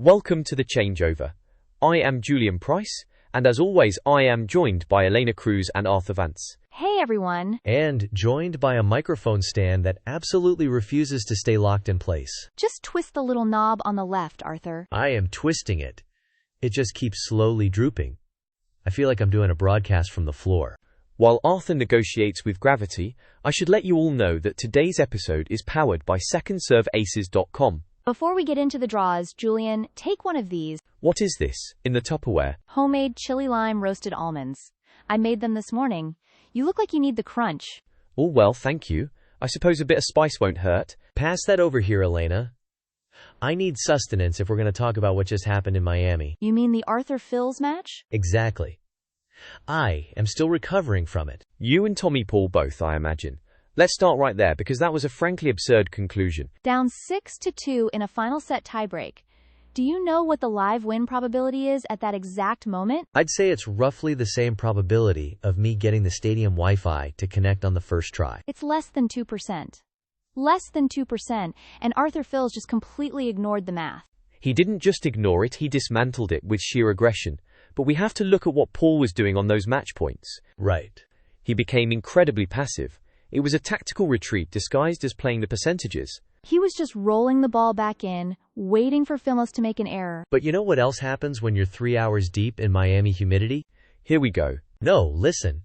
Welcome to the changeover. I am Julian Price, and as always, I am joined by Elena Cruz and Arthur Vance. Hey everyone! And joined by a microphone stand that absolutely refuses to stay locked in place. Just twist the little knob on the left, Arthur. I am twisting it. It just keeps slowly drooping. I feel like I'm doing a broadcast from the floor. While Arthur negotiates with gravity, I should let you all know that today's episode is powered by SecondServeAces.com. Before we get into the draws, Julian, take one of these. What is this, in the Tupperware? Homemade chili lime roasted almonds. I made them this morning. You look like you need the crunch. All well, thank you. I suppose a bit of spice won't hurt. Pass that over here, Elena. I need sustenance if we're going to talk about what just happened in Miami. You mean the Arthur Phils match? Exactly. I am still recovering from it. You and Tommy Paul both, I imagine. Let's start right there, because that was a frankly absurd conclusion. Down 6-2 in a final set tiebreak. Do you know what the live win probability is at that exact moment? I'd say it's roughly the same probability of me getting the stadium Wi-Fi to connect on the first try. It's less than 2%. Less than 2%, and Arthur Phils just completely ignored the math. He didn't just ignore it, he dismantled it with sheer aggression. But we have to look at what Paul was doing on those match points. Right. He became incredibly passive. It was a tactical retreat disguised as playing the percentages. He was just rolling the ball back in, waiting for Phil's to make an error. But you know what else happens when you're 3 hours deep in Miami humidity? Here we go. No, listen.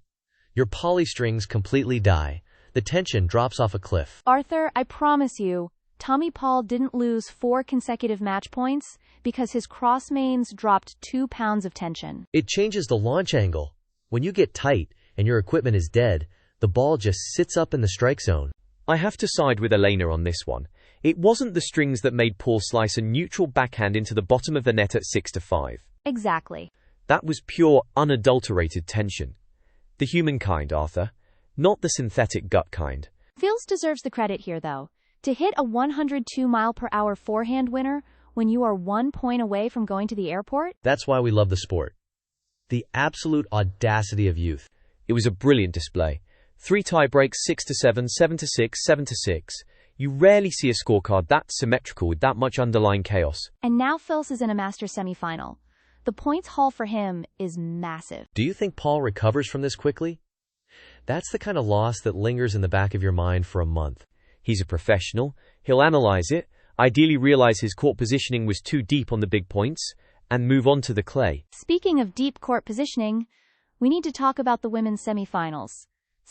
Your polystrings completely die. The tension drops off a cliff. Arthur, I promise you, Tommy Paul didn't lose 4 consecutive match points because his cross mains dropped 2 pounds of tension. It changes the launch angle. When you get tight and your equipment is dead, the ball just sits up in the strike zone. I have to side with Elena on this one. It wasn't the strings that made Paul slice a neutral backhand into the bottom of the net at 6-5. Exactly. That was pure, unadulterated tension. The human kind, Arthur. Not the synthetic gut kind. Phils deserves the credit here, though. To hit a 102-mile-per-hour forehand winner when you are 1 point away from going to the airport? That's why we love the sport. The absolute audacity of youth. It was a brilliant display. 3 tie breaks, 6-7, 7-6, 7-6. You rarely see a scorecard that symmetrical with that much underlying chaos. And now Phils is in a Masters semifinal. The points haul for him is massive. Do you think Paul recovers from this quickly? That's the kind of loss that lingers in the back of your mind for a month. He's a professional. He'll analyze it, ideally realize his court positioning was too deep on the big points, and move on to the clay. Speaking of deep court positioning, we need to talk about the women's semifinals.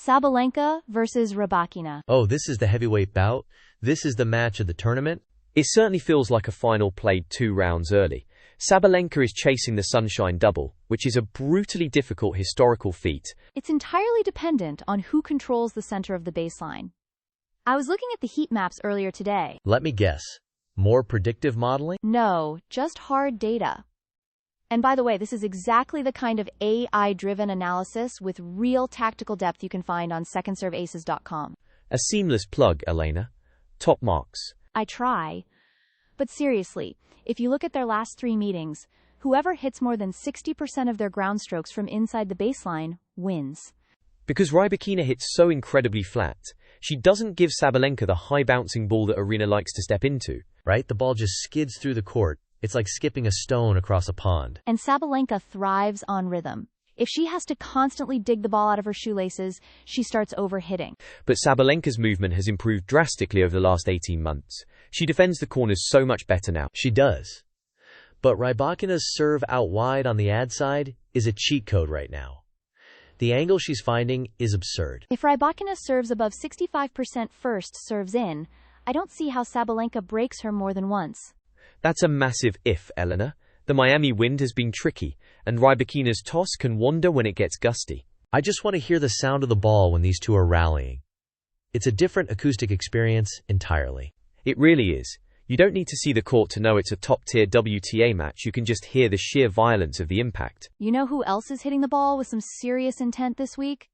Sabalenka versus Rybakina. Oh, this is the heavyweight bout? This is the match of the tournament? It certainly feels like a final played 2 rounds early. Sabalenka is chasing the sunshine double, which is a brutally difficult historical feat. It's entirely dependent on who controls the center of the baseline. I was looking at the heat maps earlier today. Let me guess. More predictive modeling? No, just hard data. And by the way, this is exactly the kind of AI-driven analysis with real tactical depth you can find on SecondServeAces.com. A seamless plug, Elena. Top marks. I try. But seriously, if you look at their last 3 meetings, whoever hits more than 60% of their ground strokes from inside the baseline wins. Because Rybakina hits so incredibly flat, she doesn't give Sabalenka the high-bouncing ball that Arena likes to step into. Right? The ball just skids through the court. It's like skipping a stone across a pond. And Sabalenka thrives on rhythm. If she has to constantly dig the ball out of her shoelaces, she starts overhitting. But Sabalenka's movement has improved drastically over the last 18 months. She defends the corners so much better now. She does. But Rybakina's serve out wide on the ad side is a cheat code right now. The angle she's finding is absurd. If Rybakina serves above 65% first serves in, I don't see how Sabalenka breaks her more than once. That's a massive if, Eleanor. The Miami wind has been tricky, and Rybakina's toss can wander when it gets gusty. I just want to hear the sound of the ball when these two are rallying. It's a different acoustic experience entirely. It really is. You don't need to see the court to know it's a top-tier WTA match. You can just hear the sheer violence of the impact. You know who else is hitting the ball with some serious intent this week?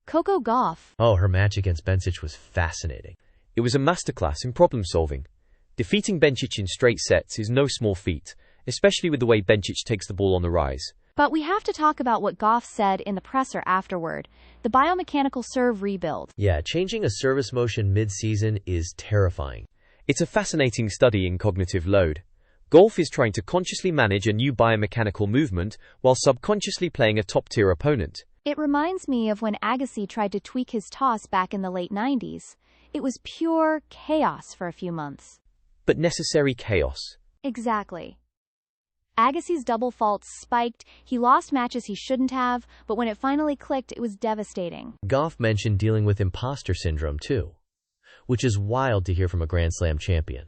Coco Gauff. Oh, her match against Bencic was fascinating. It was a masterclass in problem-solving. Defeating Bencic in straight sets is no small feat, especially with the way Bencic takes the ball on the rise. But we have to talk about what Gauff said in the presser afterward, the biomechanical serve rebuild. Yeah, changing a service motion mid-season is terrifying. It's a fascinating study in cognitive load. Gauff is trying to consciously manage a new biomechanical movement while subconsciously playing a top-tier opponent. It reminds me of when Agassi tried to tweak his toss back in the late 90s. It was pure chaos for a few months. But necessary chaos. Exactly. Agassi's double faults spiked, he lost matches he shouldn't have, but when it finally clicked, it was devastating. Gauff mentioned dealing with imposter syndrome too, which is wild to hear from a Grand Slam champion.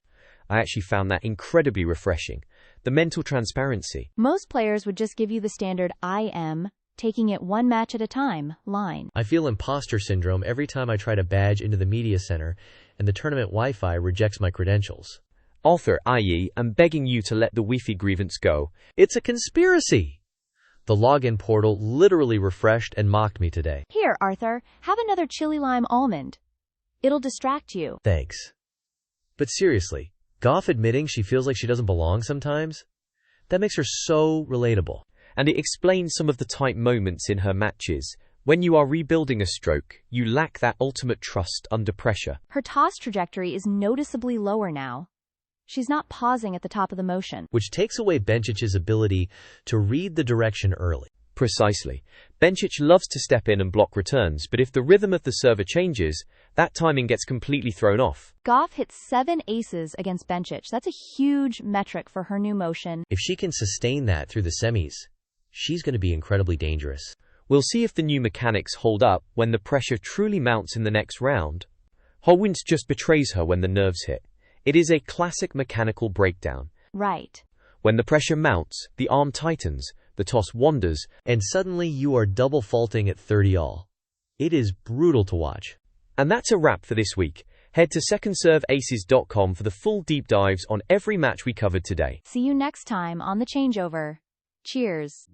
I actually found that incredibly refreshing. The mental transparency. Most players would just give you the standard "I am, taking it one match at a time" line. I feel imposter syndrome every time I try to badge into the media center and the tournament Wi-Fi rejects my credentials. Arthur, i.e., I'm begging you to let the Wi-Fi grievance go. It's a conspiracy! The login portal literally refreshed and mocked me today. Here, Arthur, have another chili lime almond. It'll distract you. Thanks. But seriously, Gauff admitting she feels like she doesn't belong sometimes? That makes her so relatable. And it explains some of the tight moments in her matches. When you are rebuilding a stroke, you lack that ultimate trust under pressure. Her toss trajectory is noticeably lower now. She's not pausing at the top of the motion. Which takes away Bencic's ability to read the direction early. Precisely. Bencic loves to step in and block returns, but if the rhythm of the server changes, that timing gets completely thrown off. Gauff hit 7 aces against Bencic. That's a huge metric for her new motion. If she can sustain that through the semis, she's going to be incredibly dangerous. We'll see if the new mechanics hold up when the pressure truly mounts in the next round. Her wince just betrays her when the nerves hit. It is a classic mechanical breakdown. Right. When the pressure mounts, the arm tightens, the toss wanders, and suddenly you are double faulting at 30-all. It is brutal to watch. And that's a wrap for this week. Head to secondserveaces.com for the full deep dives on every match we covered today. See you next time on The Changeover. Cheers.